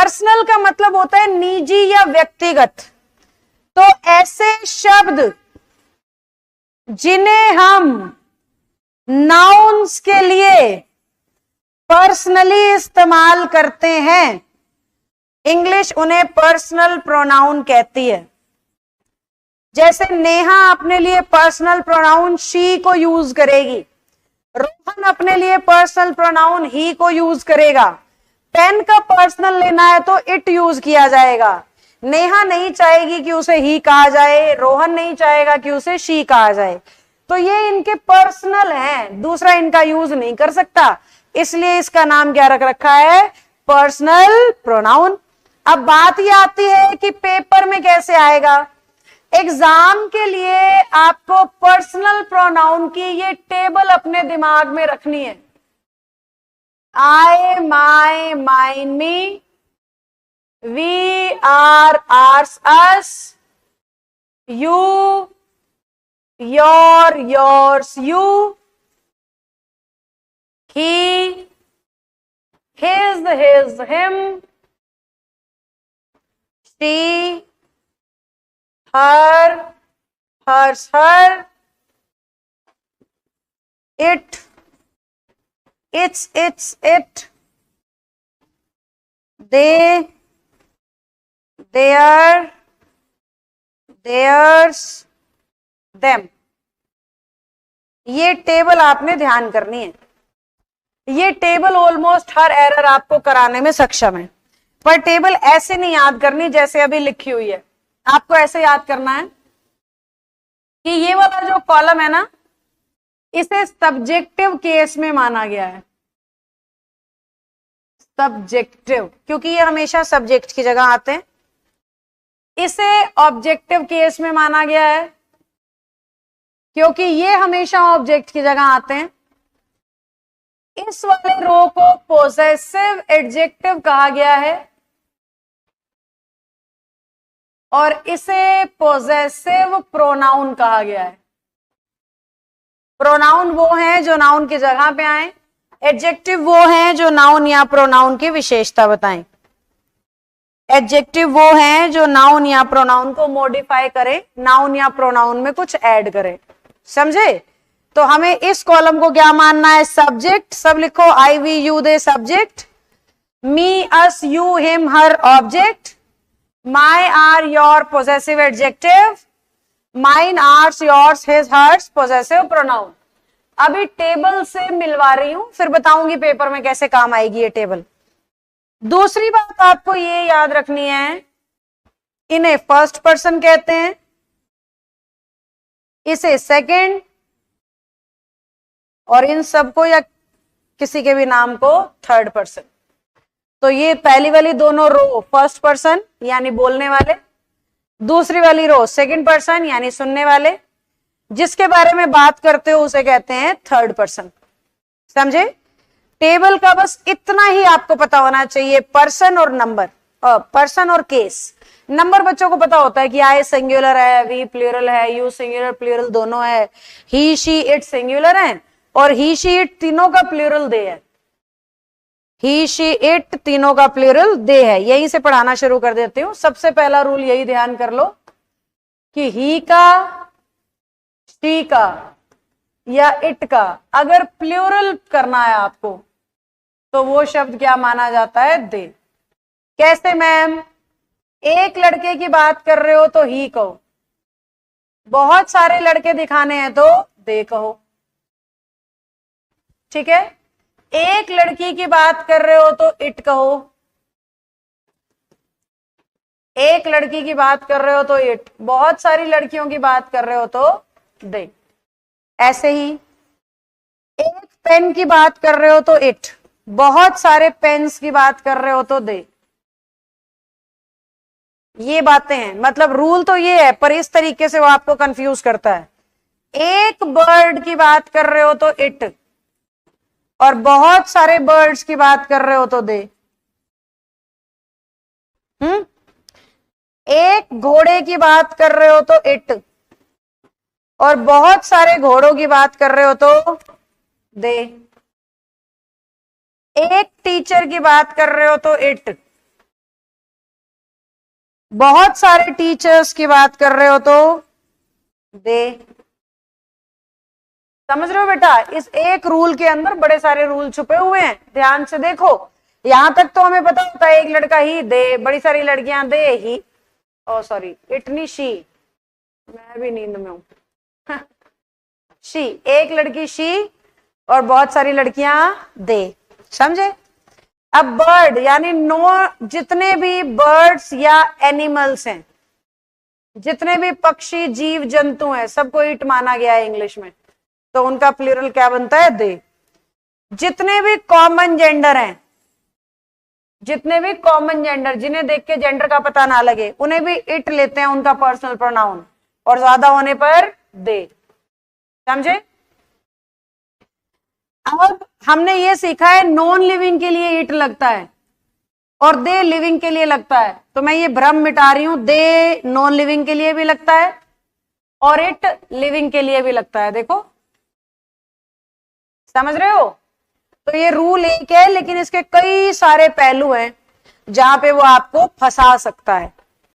Personal का मतलब होता है निजी या व्यक्तिगत। तो ऐसे शब्द जिन्हें हम नाउन्स के लिए पर्सनली इस्तेमाल करते हैं, इंग्लिश उन्हें पर्सनल प्रोनाउन कहती है। जैसे नेहा अपने लिए पर्सनल प्रोनाउन शी को यूज करेगी, रोहन अपने लिए पर्सनल प्रोनाउन ही को यूज करेगा। पेन का पर्सनल लेना है तो इट यूज किया जाएगा। नेहा नहीं चाहेगी कि उसे ही कहा जाए, रोहन नहीं चाहेगा कि उसे शी कहा जाए। तो ये इनके पर्सनल हैं, दूसरा इनका यूज नहीं कर सकता, इसलिए इसका नाम क्या रख रखा है, पर्सनल प्रोनाउन। अब बात ये आती है कि पेपर में कैसे आएगा। एग्जाम के लिए आपको पर्सनल प्रोनाउन की ये टेबल अपने दिमाग में रखनी है। I, my, mine, me, we, our, ours, us, you, your, yours, you, he, his, him, she, her, hers, her, it, its, it, they, their, theirs, them। ये टेबल आपने ध्यान करनी है। ये टेबल ऑलमोस्ट हर एरर आपको कराने में सक्षम है, पर टेबल ऐसे नहीं याद करनी जैसे अभी लिखी हुई है। आपको ऐसे याद करना है कि ये वाला जो कॉलम है ना, इसे सब्जेक्टिव केस में माना गया है। सब्जेक्टिव, क्योंकि ये हमेशा सब्जेक्ट की जगह आते हैं। इसे ऑब्जेक्टिव केस में माना गया है क्योंकि ये हमेशा ऑब्जेक्ट की जगह आते हैं। इस वाले रो को पोजेसिव एडजेक्टिव कहा गया है और इसे पोजेसिव प्रोनाउन कहा गया है। प्रोनाउन वो हैं जो नाउन की जगह पे आए, एडजेक्टिव वो हैं जो नाउन या प्रोनाउन की विशेषता बताएं। एडजेक्टिव वो हैं जो नाउन या प्रोनाउन को मॉडिफाई करे, नाउन या प्रोनाउन में कुछ ऐड करे। समझे? तो हमें इस कॉलम को क्या मानना है, सब्जेक्ट। सब लिखो, I, we, you, they subject, me, us, you, him, her object, my, our, your possessive adjective, mine, ours, yours, his, hers possessive pronoun. अभी टेबल से मिलवा रही हूं, फिर बताऊंगी पेपर में कैसे काम आएगी ये टेबल। दूसरी बात आपको ये याद रखनी है, इन्हें फर्स्ट पर्सन कहते हैं, इसे सेकंड, और इन सबको या किसी के भी नाम को थर्ड पर्सन। तो ये पहली वाली दोनों रो फर्स्ट पर्सन यानी बोलने वाले, दूसरी वाली रो सेकंड पर्सन यानी सुनने वाले, जिसके बारे में बात करते हो उसे कहते हैं थर्ड पर्सन। समझे? टेबल का बस इतना ही आपको पता होना चाहिए, पर्सन और नंबर, पर्सन और केस। नंबर बच्चों को पता होता है कि आई सिंगुलर है, वी प्लूरल है, यू सिंगुलर प्लूरल दोनों है, ही, शी, इट सिंगुलर है, और ही, शी, इट तीनों का प्लूरल दे है। ही, शी, इट तीनों का प्लूरल दे है। यहीं से पढ़ाना शुरू कर देती हूँ। सबसे पहला रूल यही ध्यान कर लो कि ही का, शी का या इट का अगर प्लूरल करना है आपको तो वो शब्द क्या माना जाता है, दे। कैसे मैम? एक लड़के की बात कर रहे हो तो ही कहो, बहुत सारे लड़के दिखाने हैं तो दे कहो। ठीक है? एक लड़की की बात कर रहे हो तो इट कहो, एक लड़की की बात कर रहे हो तो इट, बहुत सारी लड़कियों की बात कर रहे हो तो दे। ऐसे ही एक पेन की बात कर रहे हो तो इट, बहुत सारे पेन्स की बात कर रहे हो तो दे। ये बातें हैं, मतलब रूल तो ये है, पर इस तरीके से वो आपको कंफ्यूज करता है। एक बर्ड की बात कर रहे हो तो इट, और बहुत सारे बर्ड्स की बात कर रहे हो तो दे। एक घोड़े की बात कर रहे हो तो इट, और बहुत सारे घोड़ों की बात कर रहे हो तो दे। एक टीचर की बात कर रहे हो तो इट, बहुत सारे टीचर्स की बात कर रहे हो तो दे। समझ रहे हो बेटा, इस एक रूल के अंदर बड़े सारे रूल छुपे हुए हैं, ध्यान से देखो। यहां तक तो हमें पता होता है एक लड़का ही दे, बड़ी सारी लड़कियां दे ही, ओ सॉरी इतनी शी, मैं भी नींद में हूं शी, एक लड़की शी और बहुत सारी लड़कियां दे, समझे। अब बर्ड यानी नो, जितने भी बर्ड्स या एनिमल्स हैं, जितने भी पक्षी जीव जंतु हैं, सबको इट माना गया है इंग्लिश में, तो उनका प्लूरल क्या बनता है, दे। जितने भी कॉमन जेंडर हैं, जितने भी कॉमन जेंडर जिन्हें देख के जेंडर का पता ना लगे, उन्हें भी इट लेते हैं उनका पर्सनल प्रोनाउन, और ज्यादा होने पर दे, समझे। अब हमने ये सीखा है नॉन लिविंग के लिए इट लगता है और दे लिविंग के लिए लगता है, तो मैं ये भ्रम मिटा रही हूं, दे नॉन लिविंग के लिए भी लगता है और इट लिविंग के लिए भी लगता है, देखो समझ रहे हो। तो ये रूल एक है, लेकिन इसके कई सारे पहलू हैं जहां पे वो आपको फंसा सकता है।